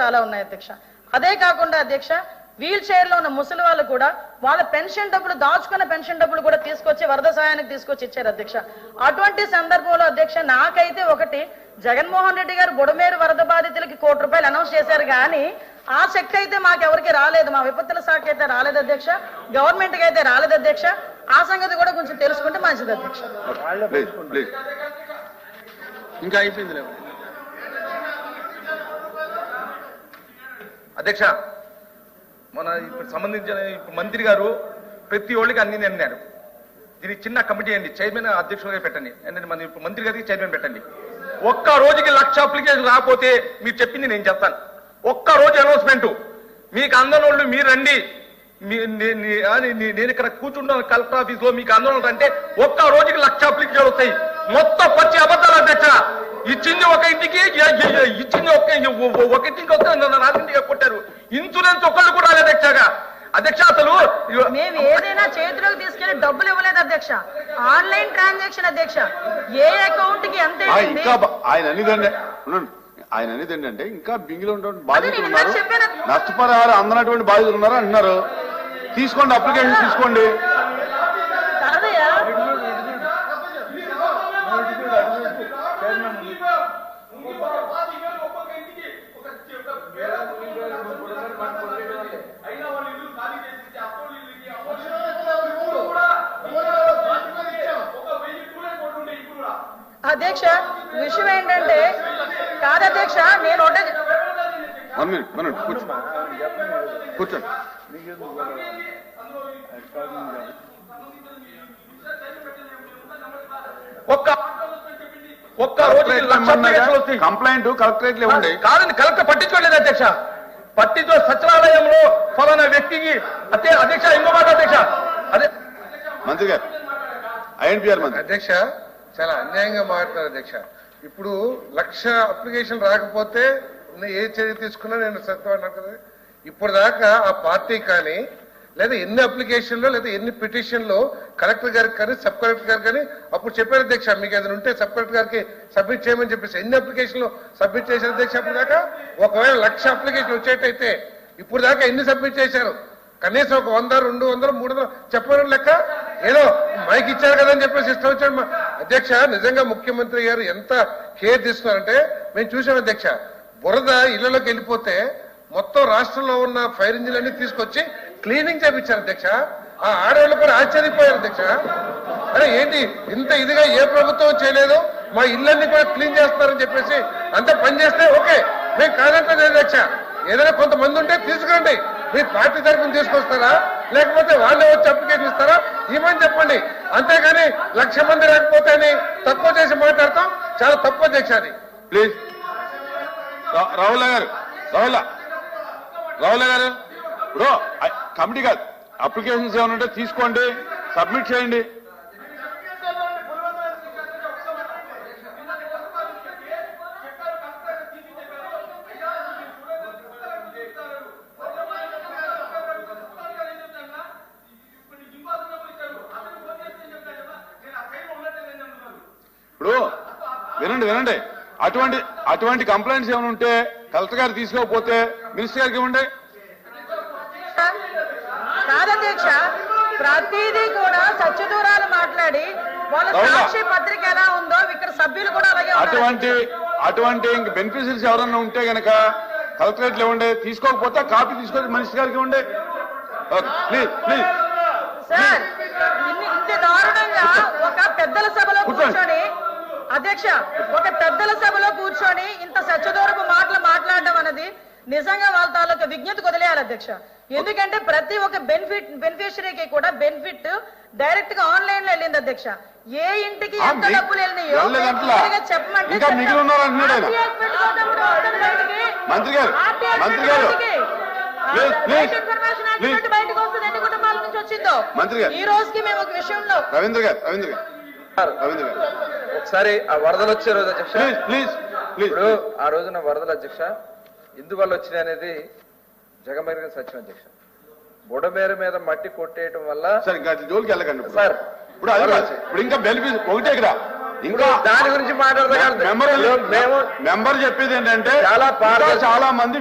చాలా ఉన్నాయి అధ్యక్ష. అదే కాకుండా అధ్యక్ష, వీల్ చైర్ లో ఉన్న ముసలి వాళ్ళు కూడా వాళ్ళ పెన్షన్ డబ్బులు దాచుకున్న పెన్షన్ డబ్బులు కూడా తీసుకొచ్చి వరద సహాయానికి తీసుకొచ్చి ఇచ్చారు అధ్యక్ష. అటువంటి సందర్భంలో అధ్యక్ష నాకైతే ఒకటి, జగన్మోహన్ రెడ్డి గారు బుడమేరు వరద బాధితులకి ₹1 అనౌన్స్ చేశారు కానీ ఆ చెక్ అయితే మాకెవరికి రాలేదు, మా విపత్తుల శాఖ అయితే రాలేదు అధ్యక్ష, గవర్నమెంట్ కి అయితే రాలేదు అధ్యక్ష. ఆ సంగతి కూడా కొంచెం తెలుసుకుంటే మంచిది అధ్యక్ష. ఇంకా అయిపోయింది అధ్యక్ష. మన ఇప్పుడు సంబంధించిన మంత్రి గారు ప్రతి ఒళ్ళకి అన్ని అన్నారు. దీనికి చిన్న కమిటీ అండి, చైర్మన్ అధ్యక్షులుగా పెట్టండి, మన ఇప్పుడు మంత్రి గారికి చైర్మన్ పెట్టండి. ఒక్క రోజుకి 1,00,000 అప్లికేషన్ రాకపోతే మీరు చెప్పింది నేను చెప్తాను. ఒక్క రోజు అనౌన్స్మెంట్, మీకు అందనోళ్ళు మీరు రండి, నేను ఇక్కడ కూర్చుంటాను కలెక్టర్ ఆఫీస్ లో, మీకు అందనోళ్ళు అంటే ఒక్క రోజుకి 1,00,000 అప్లికేషన్ వస్తాయి. మొత్తం పచ్చి అబద్ధాలు అధ్యక్ష. ఇచ్చింది ఒక ఇంటికి, ఇచ్చింది ఒక ఇంటికి వస్తే రాజకీయంగా కొట్టారు. ఇన్సూరెన్స్ ఒక్కళ్ళు కూడా రాలేదు అధ్యక్షగా. అధ్యక్ష అసలు మేము ఏదైనా చేతిలోకి తీసుకెళ్లి డబ్బులు ఇవ్వలేదు అధ్యక్ష, ఆన్లైన్ ట్రాన్సాక్షన్ అధ్యక్ష. ఏ అకౌంట్ కి ఎంత ఆయన అనేది ఏంటంటే ఇంకా బింగిలో ఉన్నటువంటి బాధితులు ఉన్నారు, నష్టపరిహారం అందనటువంటి బాధితులు ఉన్నారు అంటున్నారు. తీసుకోండి, అప్లికేషన్ తీసుకోండి. అధ్యక్ష విషయం ఏంటంటే కాదు అధ్యక్ష, నేను కూర్చోండి. ఒక్క రోజు కంప్లైంట్ కలెక్టరేట్ ఇవ్వండి. కాదండి, కలెక్టర్ పట్టించుకోలేదు అధ్యక్ష. పట్టించో సచివాలయంలో ఫలానా వ్యక్తికి అధ్యక్ష ఇంకో మాట అధ్యక్ష. అదే మంత్రి గారు ఐఎన్పిఆర్ మంత్రి అధ్యక్ష చాలా అన్యాయంగా మాట్లాడుతున్నారు అధ్యక్ష. ఇప్పుడు 1,00,000 అప్లికేషన్ రాకపోతే ఏ చర్య తీసుకున్నా నేను సత్యవాడినా కదా. ఇప్పుడు దాకా ఆ పార్టీ కానీ లేదా ఎన్ని అప్లికేషన్లో లేదా ఎన్ని పిటిషన్లో కలెక్టర్ గారికి కానీ సబ్ కలెక్టర్ గారికి కానీ అప్పుడు చెప్పారు అధ్యక్ష, మీకు ఏదైనా ఉంటే సబ్ కలెక్టర్ గారికి సబ్మిట్ చేయమని చెప్పేసి ఎన్ని అప్లికేషన్లు సబ్మిట్ చేశారు అధ్యక్ష. అప్పుడు దాకా ఒకవేళ 1,00,000 అప్లికేషన్ వచ్చేటైతే ఇప్పుడు దాకా ఎన్ని సబ్మిట్ చేశారు? కనీసం ఒక 100, 200, 300 చెప్పని లెక్క. ఏదో మైక్ ఇచ్చారు కదా అని చెప్పేసి ఇష్టం వచ్చాడు అధ్యక్ష. నిజంగా ముఖ్యమంత్రి గారు ఎంత కేర్ తీసుకున్నారంటే మేము చూసాం అధ్యక్ష. బురద ఇళ్లలోకి వెళ్ళిపోతే మొత్తం రాష్ట్రంలో ఉన్న ఫైర్ ఇంజిన్ అన్ని తీసుకొచ్చి క్లీనింగ్ చేయించారు అధ్యక్ష. ఆ ఆడవాళ్ళు కూడా ఆశ్చర్యపోయారు అధ్యక్ష. అరే ఏంటి ఇంత ఇదిగా ఏ ప్రభుత్వం చేయలేదు, మా ఇళ్ళన్ని కూడా క్లీన్ చేస్తున్నారని చెప్పేసి అంతా పనిచేస్తే ఓకే, మేము కాదంటే అధ్యక్ష. ఏదైనా కొంతమంది ఉంటే తీసుకురండి, మీ పార్టీ తరఫున తీసుకొస్తారా లేకపోతే వాళ్ళే వచ్చి అప్లికేషన్ ఇస్తారా ఇవ్వని చెప్పండి. అంతేగాని 1,00,000 మంది రాకపోతే అని తక్కువ చేసి మాట్లాడతాం, చాలా తప్పు అధ్యక్ష అది. ప్లీజ్ రాహుల్ గారు, రాహుల్ గారు ఇప్పుడు కమిటీ కాదు, అప్లికేషన్స్ ఏమైనా ఉంటే తీసుకోండి, సబ్మిట్ చేయండి. ఇప్పుడు వినండి, అటువంటి కంప్లైంట్స్ ఏమైనా ఉంటే కలెక్టర్ గారు తీసుకోకపోతే మినిస్టర్ గారికి ఇవ్వండి. కాదధ్యక్ష, ప్రతిదీ కూడా సత్యదూరాలు మాట్లాడి వాళ్ళ సాక్షి పత్రిక ఎలా ఉందో ఇక్కడ సభ్యులు కూడా అలాగే అటువంటి ఇంక బెనిఫిషరీస్ ఎవరన్నా ఉంటే గనక కలెక్టరేట్లు ఇవ్వండి. తీసుకోకపోతే కాపీ తీసుకొని మినిస్టర్ గారికి ఇవ్వండి. ప్లీజ్ సార్, ఇంత దారుణంగా ఒక పెద్దల సభలో కూర్చొని అధ్యక్ష, ఒక పెద్దల సభలో కూర్చొని ఇంత సత్యదూరపు మాటలు మాట్లాడడం అనేది నిజంగా వాళ్ళ తాలూకా విజ్ఞతకు వదిలేయాలి అధ్యక్ష. ఎందుకంటే ప్రతి ఒక్క బెనిఫిషరీకి కూడా బెనిఫిట్ డైరెక్ట్ గా ఆన్లైన్ లో వెళ్ళింది అధ్యక్ష. ఏ ఇంటికి ఎంత డబ్బులు వెళ్ళినాయో చెప్పమంటే బయటకు వస్తుంది ఎన్ని కుటుంబాల నుంచి వచ్చిందో. ఈ రోజుకి మేము ఒక విషయంలో రవీంద్ర గారు ఒకసారి ఆ వరదలు వచ్చే రోజు అధ్యక్ష, ఇప్పుడు ఆ రోజున వరదలు అధ్యక్ష ఎందువల్ల వచ్చినాయి అనేది జగమెరిగిన సత్యం అధ్యక్ష. బుడమేరు మీద మట్టి కొట్టేయటం వల్ల సార్ ఇంకా జోలికి వెళ్ళకండి సార్. ఇప్పుడు ఇంకా బెనిఫిట్ ఒకటే కదా, ఇంకా దాని గురించి మాట్లాడదాం. మెంబర్ చెప్పేది ఏంటంటే చాలా మంది